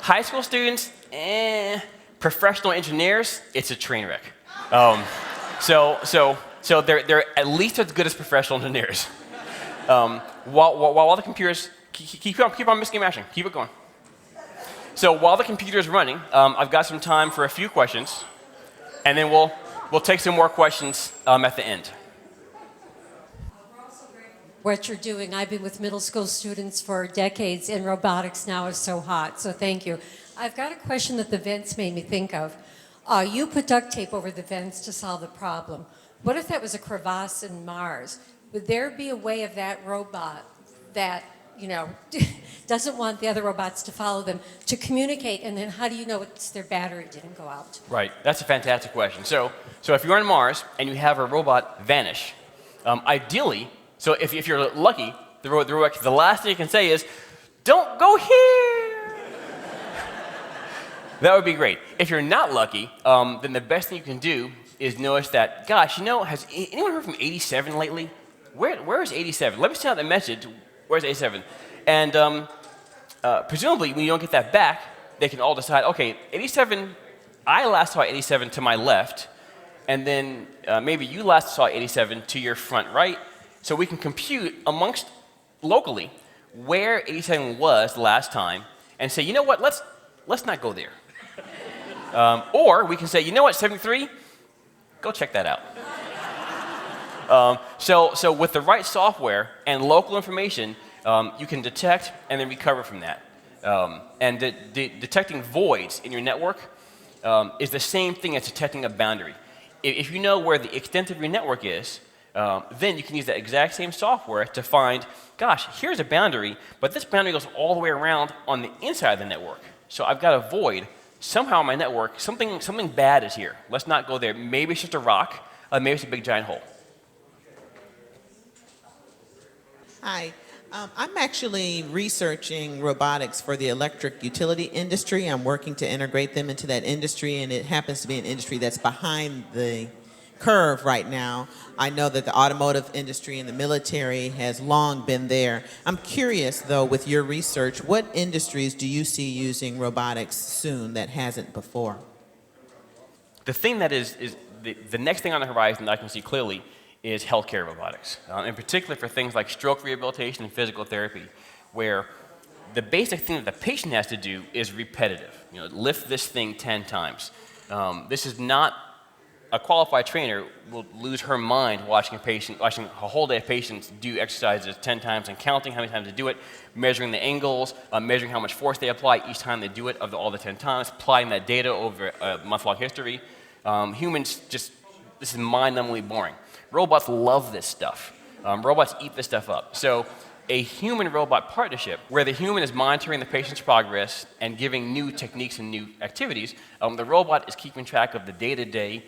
High school students, professional engineers, it's a train wreck. So they're at least as good as professional engineers. While the computers keep on mixing and matching, keep it going. So while the computer's running, I've got some time for a few questions, and then we'll take some more questions at the end. What you're doing. I've been with middle school students for decades, and robotics now is so hot, so thank you. I've got a question that the vents made me think of. You put duct tape over the vents to solve the problem. What if that was a crevasse in Mars? Would there be a way of that robot that, doesn't want the other robots to follow them to communicate, and then how do you know it's their battery didn't go out? Right, that's a fantastic question. So if you're on Mars and you have a robot vanish, ideally, so if you're lucky, the last thing you can say is, "Don't go here." That would be great. If you're not lucky, then the best thing you can do is notice that, gosh, has anyone heard from 87 lately? Where is 87? Let me send out the message. Where's 87? And presumably, when you don't get that back, they can all decide, okay, 87, I last saw 87 to my left, and then maybe you last saw 87 to your front right. So we can compute amongst locally where 87 was last time and say, you know what, let's not go there. Or we can say, you know what, 73, go check that out. So with the right software and local information, you can detect and then recover from that. And detecting voids in your network is the same thing as detecting a boundary. If you know where the extent of your network is, then you can use that exact same software to find, gosh, here's a boundary, but this boundary goes all the way around on the inside of the network. So I've got a void. Somehow in my network, something bad is here. Let's not go there. Maybe it's just a rock. Maybe it's a big giant hole. Hi. I'm actually researching robotics for the electric utility industry. I'm working to integrate them into that industry, and it happens to be an industry that's behind the curve right now. I know that the automotive industry and the military has long been there. I'm curious, though, with your research, what industries do you see using robotics soon that hasn't before? The thing that is the next thing on the horizon that I can see clearly is healthcare robotics, in particular for things like stroke rehabilitation and physical therapy, where the basic thing that the patient has to do is repetitive. You know, lift this thing 10 times. This is not a qualified trainer will lose her mind watching a whole day of patients do exercises 10 times and counting how many times they do it, measuring the angles, measuring how much force they apply each time they do it of all the 10 times, plotting that data over a month-long history. Humans just, this is mind-numbingly boring. Robots love this stuff. Robots eat this stuff up. So a human-robot partnership where the human is monitoring the patient's progress and giving new techniques and new activities, the robot is keeping track of the day-to-day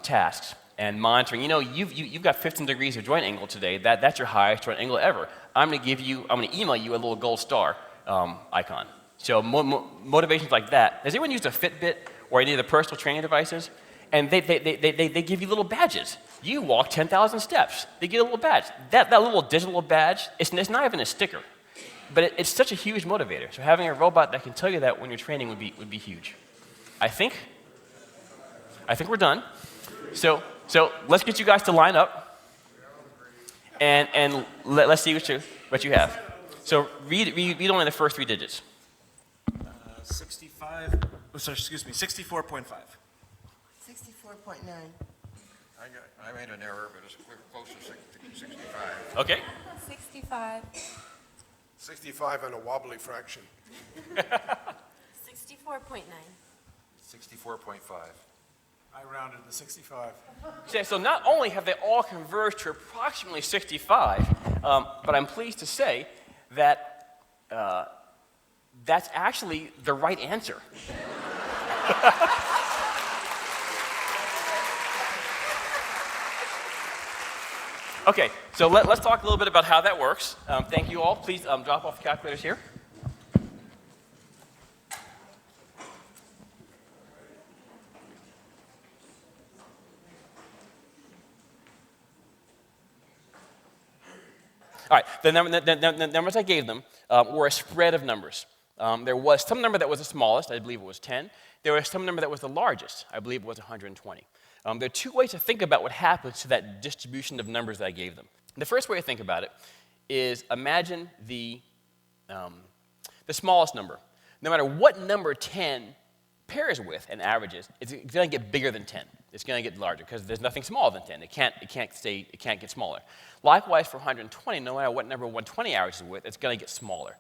tasks and monitoring. You know, you've got 15 degrees of joint angle today. That's your highest joint angle ever. I'm going to email you a little gold star icon. So motivations like that. Has anyone used a Fitbit or any of the personal training devices? And they give you little badges. You walk 10,000 steps. They get a little badge. That little digital badge, it's not even a sticker. But it's such a huge motivator. So having a robot that can tell you that when you're training would be huge. I think we're done. So let's get you guys to line up, and let's see what you have. So read only the first 3 digits. 65. Oh, sorry, excuse me. 64.5. 64.9. I made an error, but it's close to 65. Okay. 65. 65 and a wobbly fraction. 64.9. 64.5. I rounded to 65. So not only have they all converged to approximately 65, but I'm pleased to say that that's actually the right answer. Okay, so let's talk a little bit about how that works. Thank you all. Please drop off the calculators here. All right, the numbers I gave them were a spread of numbers. There was some number that was the smallest, I believe it was 10. There was some number that was the largest, I believe it was 120. There are 2 ways to think about what happens to that distribution of numbers that I gave them. The first way to think about it is imagine the smallest number. No matter what number 10 pairs with and averages, it's going to get bigger than 10. It's going to get larger because there's nothing smaller than 10. It can't get smaller. Likewise, for 120, no matter what number 120 averages with, it's going to get smaller.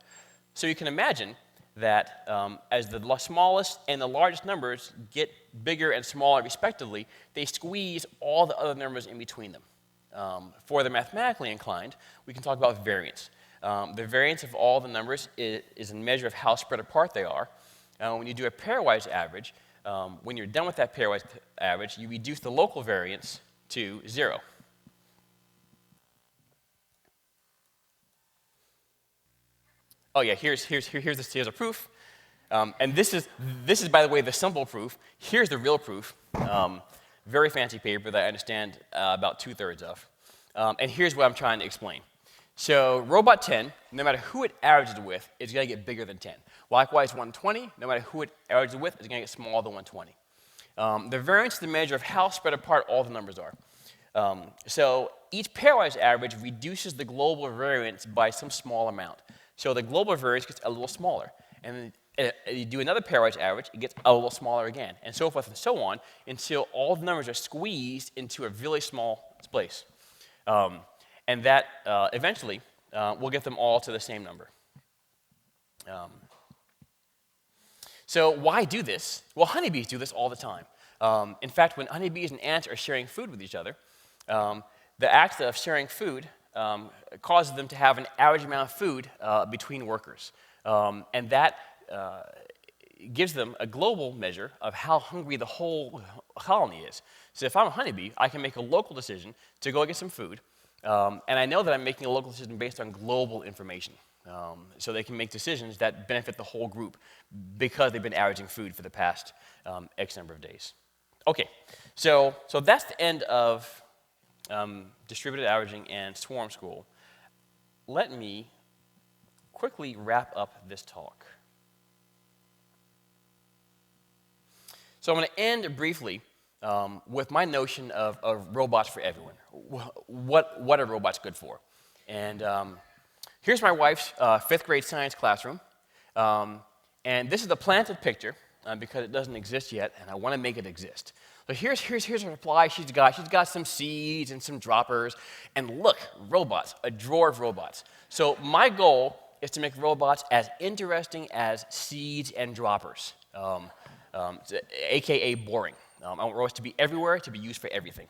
So you can imagine that as the smallest and the largest numbers get bigger and smaller respectively, they squeeze all the other numbers in between them. For the mathematically inclined, we can talk about variance. The variance of all the numbers is a measure of how spread apart they are. When you do a pairwise average, when you're done with that pairwise average, you reduce the local variance to 0. Oh yeah, here's a proof. And this is, by the way, the simple proof. Here's the real proof. Very fancy paper that I understand about 2/3 of. And here's what I'm trying to explain. So robot 10, no matter who it averages with, is going to get bigger than 10. Likewise, 120, no matter who it averages with, is going to get smaller than 120. The variance is the measure of how spread apart all the numbers are. So each pairwise average reduces the global variance by some small amount. So the global variance gets a little smaller. And then you do another pairwise average, it gets a little smaller again, and so forth and so on, until all the numbers are squeezed into a really small place. And that eventually will get them all to the same number. So why do this? Well, honeybees do this all the time. In fact, when honeybees and ants are sharing food with each other, the act of sharing food causes them to have an average amount of food between workers. And that gives them a global measure of how hungry the whole colony is. So if I'm a honeybee, I can make a local decision to go get some food. And I know that I'm making a local decision based on global information. So they can make decisions that benefit the whole group because they've been averaging food for the past X number of days. Okay, so that's the end of distributed averaging and swarm school. Let me quickly wrap up this talk. So I'm going to end briefly with my notion of robots for everyone. What are robots good for? And here's my wife's fifth grade science classroom. And this is the planted picture because it doesn't exist yet, and I want to make it exist. So here's her reply she's got. She's got some seeds and some droppers. And look, robots, a drawer of robots. So my goal is to make robots as interesting as seeds and droppers. AKA boring. I want robots to be everywhere, to be used for everything.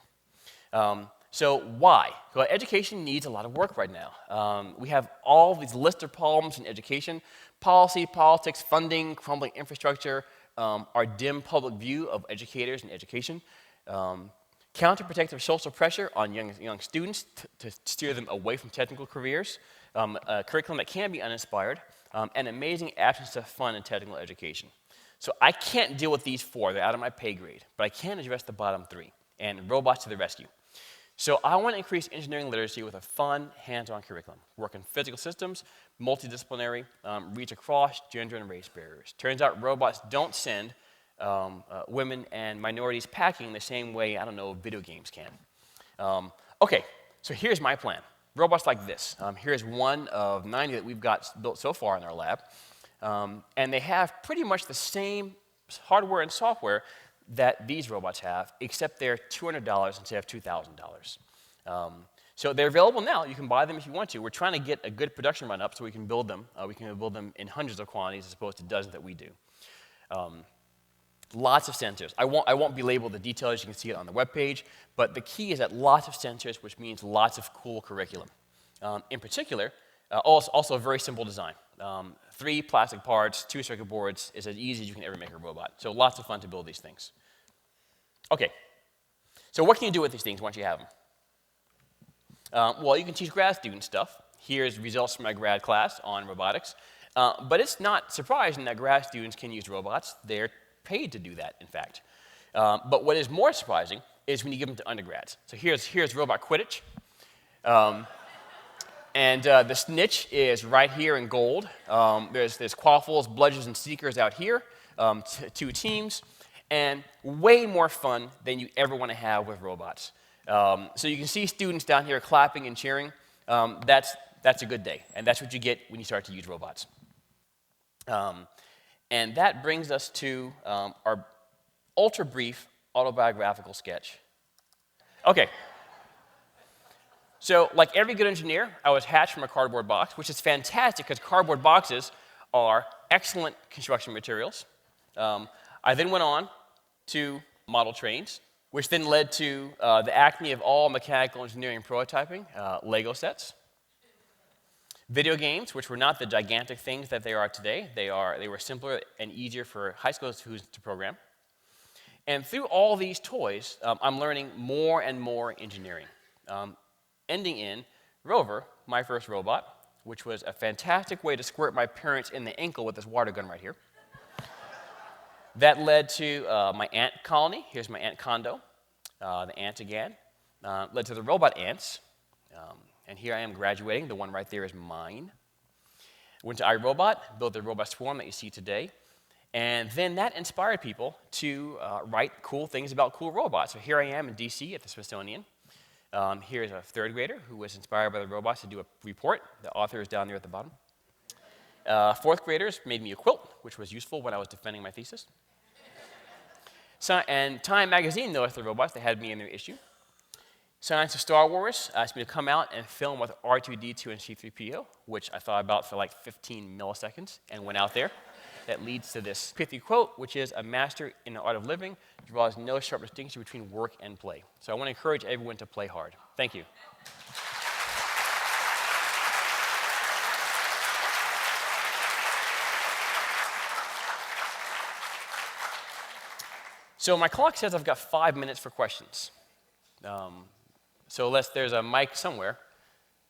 So why? Well, education needs a lot of work right now. We have all these list of problems in education: policy, politics, funding, crumbling infrastructure, our dim public view of educators and education, counterprotective social pressure on young students to steer them away from technical careers, a curriculum that can be uninspired, and amazing absence of fun in technical education. So I can't deal with these four, they're out of my pay grade, but I can address the bottom three, and robots to the rescue. So I want to increase engineering literacy with a fun, hands-on curriculum, work in physical systems, multidisciplinary, reach across gender and race barriers. Turns out robots don't send women and minorities packing the same way, I don't know, video games can. Okay, so here's my plan. Robots like this. Here's one of 90 that we've got built so far in our lab. And they have pretty much the same hardware and software that these robots have, except they're $200 instead of $2,000. So they're available now. You can buy them if you want to. We're trying to get a good production run up so we can build them. We can build them in hundreds of quantities as opposed to dozens that we do. Lots of sensors. I won't belabel the details. You can see it on the webpage. But the key is that lots of sensors, which means lots of cool curriculum. In particular, also a very simple design. 3 plastic parts, 2 circuit boards is as easy as you can ever make a robot. So lots of fun to build these things. Okay, so what can you do with these things once you have them? Well, you can teach grad students stuff. Here's results from my grad class on robotics. But it's not surprising that grad students can use robots. They're paid to do that, in fact. But what is more surprising is when you give them to undergrads. So here's robot Quidditch. And the snitch is right here in gold. There's quaffles, bludgers, and seekers out here, 2 teams, and way more fun than you ever want to have with robots. So you can see students down here clapping and cheering. That's a good day, and that's what you get when you start to use robots. And that brings us to our ultra-brief autobiographical sketch. Okay. So, like every good engineer, I was hatched from a cardboard box, which is fantastic because cardboard boxes are excellent construction materials. I then went on to model trains, which then led to the acme of all mechanical engineering prototyping, Lego sets. Video games, which were not the gigantic things that they are today. They were simpler and easier for high school students to program. And through all these toys, I'm learning more and more engineering. Ending in Rover, my first robot, which was a fantastic way to squirt my parents in the ankle with this water gun right here. That led to my ant colony. Here's my ant condo, the ant again. Led to the robot ants. And here I am graduating. The one right there is mine. Went to iRobot, built the robot swarm that you see today. And then that inspired people to write cool things about cool robots. So here I am in DC at the Smithsonian. Here's a 3rd grader who was inspired by the robots to do a report. The author is down there at the bottom. 4th graders made me a quilt, which was useful when I was defending my thesis. And Time magazine noticed the robots. They had me in their issue. Science of Star Wars asked me to come out and film with R2-D2 and C-3PO, which I thought about for like 15 milliseconds and went out there. That leads to this pithy quote, which is, "A master in the art of living draws no sharp distinction between work and play." So I want to encourage everyone to play hard. Thank you. So my clock says I've got 5 minutes for questions. So there's a mic somewhere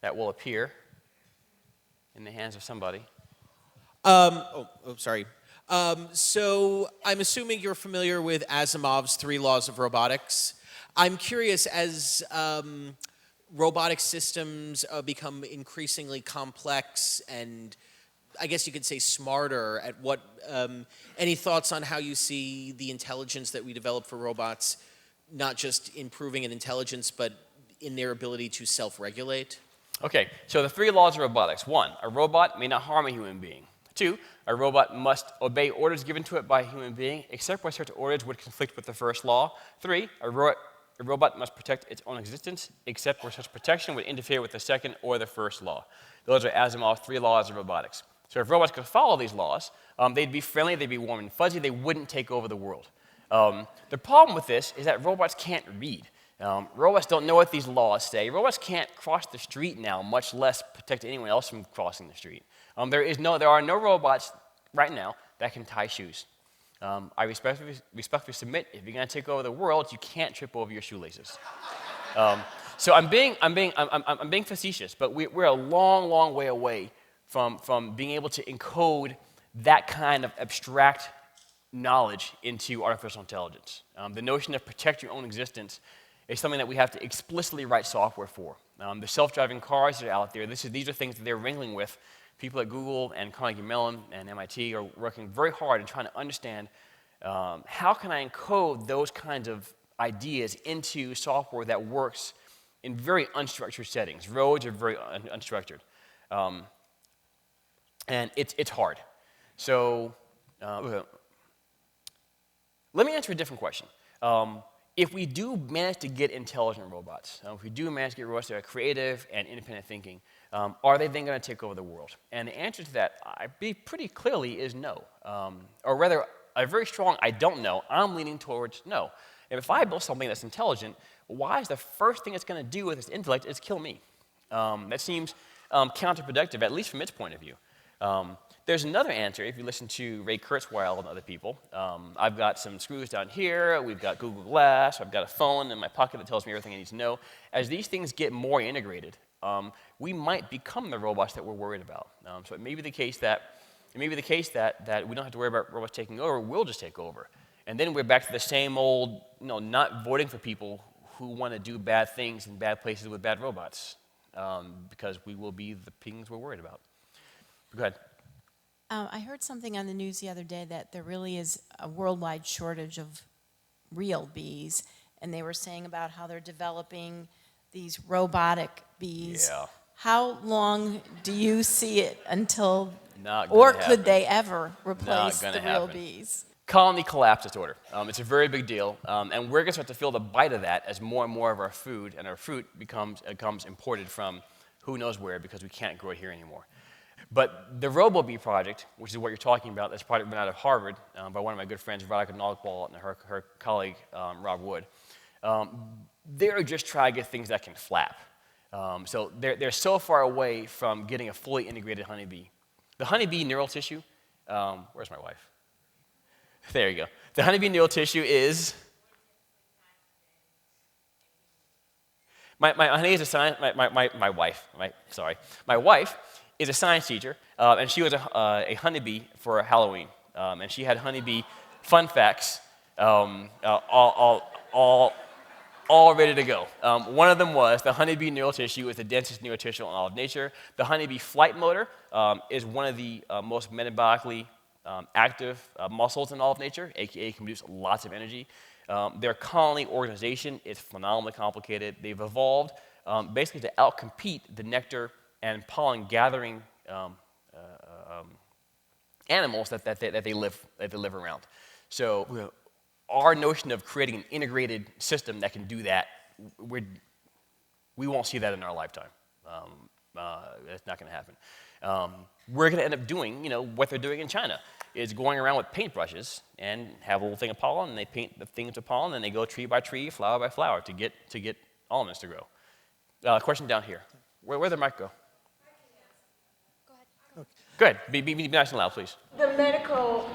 that will appear in the hands of somebody. Sorry. So I'm assuming you're familiar with Asimov's 3 laws of robotics. I'm curious, as robotic systems become increasingly complex and I guess you could say smarter, at what, any thoughts on how you see the intelligence that we develop for robots, not just improving in intelligence, but in their ability to self-regulate? Okay, so the 3 laws of robotics. 1, a robot may not harm a human being. 2, a robot must obey orders given to it by a human being, except where such orders would conflict with the first law. 3, a robot must protect its own existence, except where such protection would interfere with the second or the first law. Those are Asimov's 3 laws of robotics. So if robots could follow these laws, they'd be friendly, they'd be warm and fuzzy, they wouldn't take over the world. The problem with this is that robots can't read. Robots don't know what these laws say. Robots can't cross the street now, much less protect anyone else from crossing the street. There are no robots right now that can tie shoes. I respectfully submit, if you're going to take over the world, you can't trip over your shoelaces. So I'm being facetious, but we're a long, long way away from being able to encode that kind of abstract knowledge into artificial intelligence. The notion of protect your own existence is something that we have to explicitly write software for. The self-driving cars that are out there, these are things that they're wrangling with. People at Google and Carnegie Mellon and MIT are working very hard in trying to understand how can I encode those kinds of ideas into software that works in very unstructured settings. Roads are very unstructured. And it's hard. So let me answer a different question. If we do manage to get intelligent robots, if we do manage to get robots that are creative and independent thinking, are they then going to take over the world? And the answer to that, pretty clearly, is no. Or rather, a very strong I don't know. I'm leaning towards no. And if I build something that's intelligent, why is the first thing it's going to do with its intellect is kill me? That seems counterproductive, at least from its point of view. There's another answer if you listen to Ray Kurzweil and other people. I've got some screws down here, we've got Google Glass, I've got a phone in my pocket that tells me everything I need to know. As these things get more integrated, we might become the robots that we're worried about. So it may be the case that we don't have to worry about robots taking over, we'll just take over. And then we're back to the same old, not voting for people who want to do bad things in bad places with bad robots, because we will be the things we're worried about. Go ahead. I heard something on the news the other day that there really is a worldwide shortage of real bees, and they were saying about how they're developing these robotic bees. Yeah. How long do you see it until, Not gonna or happen. could they ever Not replace the gonna real happen. bees? Colony collapse disorder. It's a very big deal, and we're going to start to feel the bite of that as more and more of our food and our fruit becomes imported from who knows where because we can't grow it here anymore. But the RoboBee project, which is what you're talking about, this project went out of Harvard by one of my good friends, Radhika Nagpal, and her colleague, Rob Wood. They're just trying to get things that can flap. So they're so far away from getting a fully integrated honeybee. The honeybee neural tissue, where's my wife? There you go. The honeybee neural tissue is, my honey is a science, my wife is a science teacher, and she was a honeybee for Halloween. And she had honeybee fun facts all ready to go. One of them was the honeybee neural tissue is the densest neural tissue in all of nature. The honeybee flight motor is one of the most metabolically active muscles in all of nature, aka can produce lots of energy. Their colony organization is phenomenally complicated. They've evolved basically to outcompete the nectar and pollen gathering animals that they live around. So our notion of creating an integrated system that can do that, we won't see that in our lifetime. That's not going to happen. We're going to end up doing, what they're doing in China, is going around with paintbrushes and have a little thing of pollen, and they paint the things with pollen, and they go tree by tree, flower by flower to get almonds to grow. Question down here. Where'd the mic go? Go ahead. Be nice and loud, please. The medical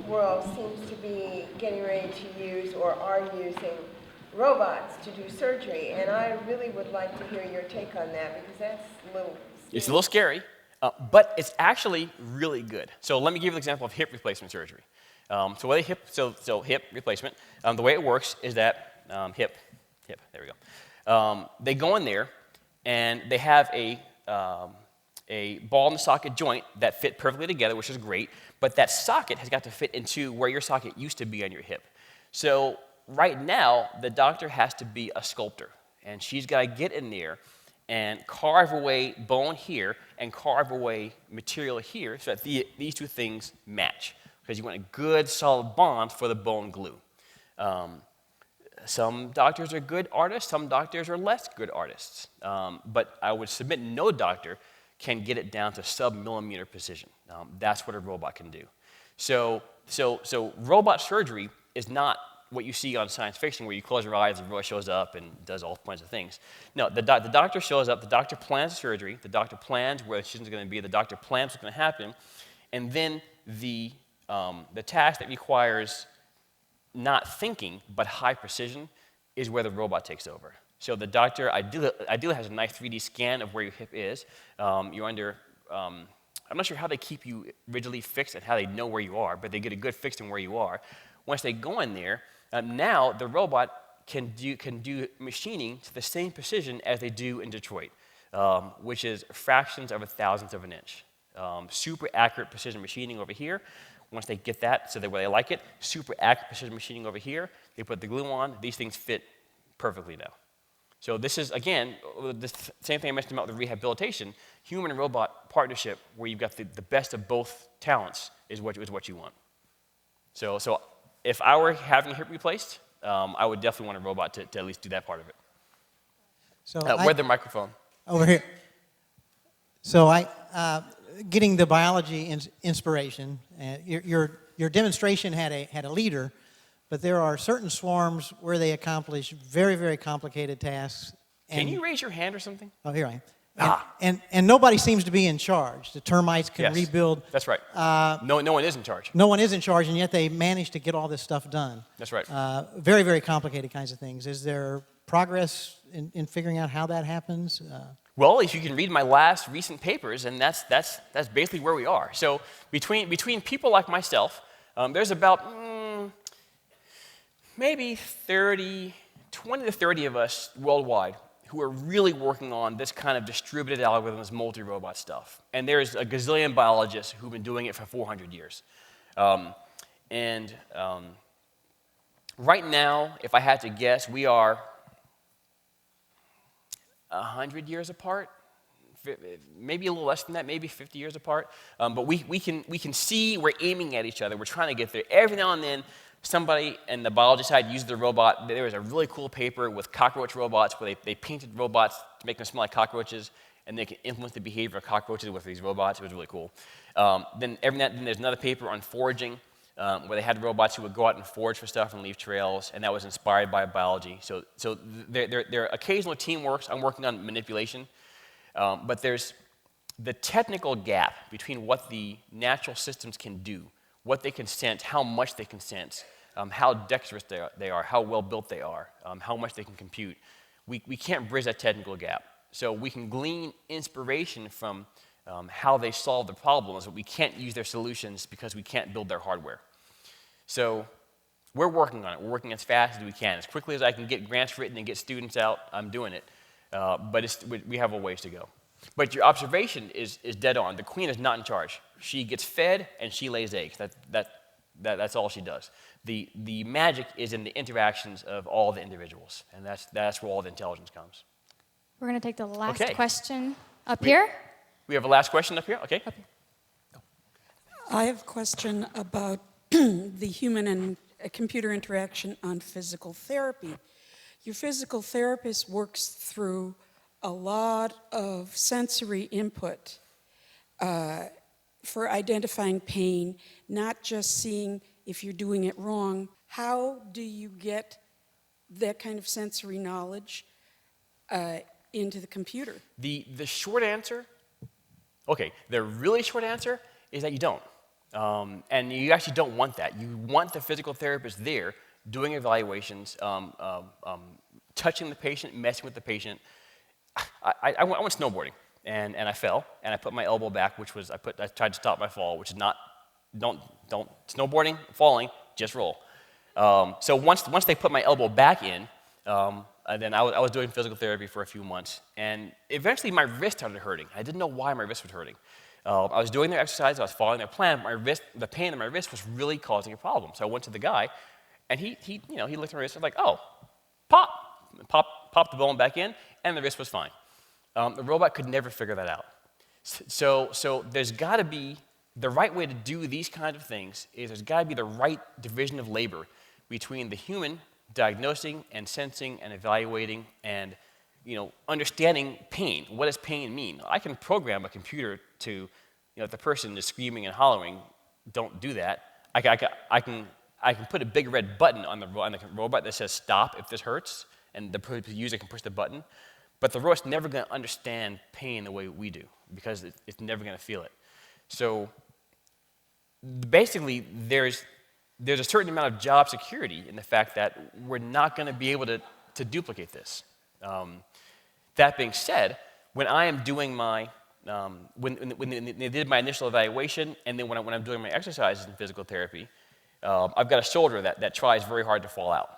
world seems to be getting ready to use or are using robots to do surgery, and I really would like to hear your take on that because that's a little... It's a little scary. But it's actually really good. So let me give you an example of hip replacement surgery. So hip replacement, the way it works is that hip, there we go. They go in there, and they have a ball in the socket joint that fit perfectly together, which is great, but that socket has got to fit into where your socket used to be on your hip. So right now, the doctor has to be a sculptor, and she's got to get in there and carve away bone here and carve away material here so that these two things match, because you want a good solid bond for the bone glue. Some doctors are good artists, some doctors are less good artists, but I would submit no doctor can get it down to sub-millimeter precision. That's what a robot can do. So robot surgery is not what you see on science fiction, where you close your eyes and the robot shows up and does all kinds of things. No, the doctor shows up, the doctor plans the surgery, the doctor plans where the incision's going to be, the doctor plans what's going to happen, and then the task that requires not thinking but high precision is where the robot takes over. So the doctor ideally has a nice 3D scan of where your hip is. You're under, I'm not sure how they keep you rigidly fixed and how they know where you are, but they get a good fix on where you are. Once they go in there, now the robot can do machining to the same precision as they do in Detroit, which is fractions of a thousandth of an inch. Super accurate precision machining over here. Once they get that so that where they like it, super accurate precision machining over here. They put the glue on. These things fit perfectly now. So this is, again, the same thing I mentioned about the rehabilitation. Human and robot partnership, where you've got the best of both talents, is what you want. So if I were having a hip replaced, I would definitely want a robot to at least do that part of it. So where's the microphone? Over here. So getting the biology inspiration, your demonstration had a leader, but there are certain swarms where they accomplish very, very complicated tasks. Can you raise your hand or something? Oh, here I am. And nobody seems to be in charge. The termites can Yes, rebuild. That's right. No one is in charge. No one is in charge, and yet they manage to get all this stuff done. That's right. Very, very complicated kinds of things. Is there progress in figuring out how that happens? Well, if you can read my last recent papers, and that's basically where we are. So between people like myself, there's about maybe 20 to 30 of us worldwide who are really working on this kind of distributed algorithms, multi-robot stuff. And there's a gazillion biologists who've been doing it for 400 years. Right now, if I had to guess, we are 100 years apart, maybe a little less than that, maybe 50 years apart. But we can see we're aiming at each other. We're trying to get there. Every now and then, somebody in the biology side used the robot. There was a really cool paper with cockroach robots where they painted robots to make them smell like cockroaches, and they can influence the behavior of cockroaches with these robots. It was really cool. Then there's another paper on foraging, where they had robots who would go out and forage for stuff and leave trails, and that was inspired by biology. So there are occasional teamworks. I'm working on manipulation, but there's the technical gap between what the natural systems can do, what they can sense, how much they can sense, how dexterous they are, how well built they are, how much they can compute. We can't bridge that technical gap. So we can glean inspiration from how they solve the problems, but we can't use their solutions because we can't build their hardware. So we're working on it. We're working as fast as we can. As quickly as I can get grants written and get students out, I'm doing it. But we have a ways to go. But your observation is dead on. The queen is not in charge. She gets fed and she lays eggs. That's all she does. The magic is in the interactions of all the individuals, and that's where all the intelligence comes. We're going to take the last Okay. question up here. We have a last question up here? Okay. I have a question about the human and computer interaction on physical therapy. Your physical therapist works through a lot of sensory input for identifying pain, not just seeing if you're doing it wrong. How do you get that kind of sensory knowledge into the computer? The short answer, okay, the really short answer is that you don't. And you actually don't want that. You want the physical therapist there doing evaluations, touching the patient, messing with the patient. I went snowboarding. and I fell, and I put my elbow back, which was, I tried to stop my fall, which is not, don't, snowboarding, falling, just roll. So once they put my elbow back in, and then I was doing physical therapy for a few months, and eventually my wrist started hurting. I didn't know why my wrist was hurting. I was doing their exercise, I was following their plan, but the pain in my wrist was really causing a problem. So I went to the guy, and he looked at my wrist and was like, oh, pop the bone back in, and the wrist was fine. The robot could never figure that out. So there's got to be, the right way to do these kind of things is there's got to be the right division of labor between the human diagnosing and sensing and evaluating and understanding pain. What does pain mean? I can program a computer to, if the person is screaming and hollering, don't do that. I can put a big red button on the robot that says stop if this hurts, and the user can push the button. But the robot's never going to understand pain the way we do because it's never going to feel it. So basically, there's a certain amount of job security in the fact that we're not going to be able to duplicate this. That being said, when I am doing my, when they did my initial evaluation, and then when I'm doing my exercises in physical therapy, I've got a shoulder that tries very hard to fall out.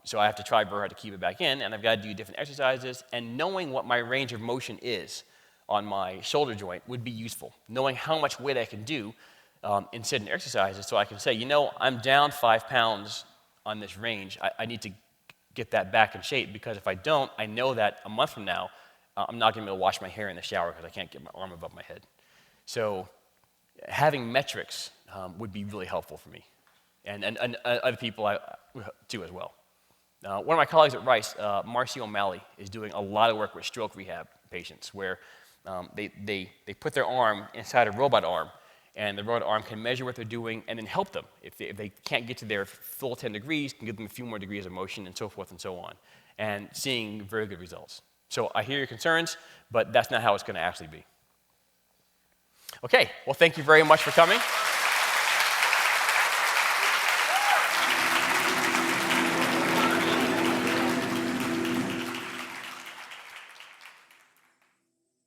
So I have to try very hard to keep it back in, and I've got to do different exercises, and knowing what my range of motion is on my shoulder joint would be useful. Knowing how much weight I can do in certain exercises, so I can say, I'm down 5 pounds on this range. I need to get that back in shape, because if I don't, I know that a month from now, I'm not going to be able to wash my hair in the shower because I can't get my arm above my head. So having metrics would be really helpful for me, and other people too as well. One of my colleagues at Rice, Marcy O'Malley, is doing a lot of work with stroke rehab patients where they put their arm inside a robot arm, and the robot arm can measure what they're doing and then help them. If they can't get to their full 10 degrees, can give them a few more degrees of motion and so forth and so on, and seeing very good results. So I hear your concerns, but that's not how it's going to actually be. Okay, well, thank you very much for coming.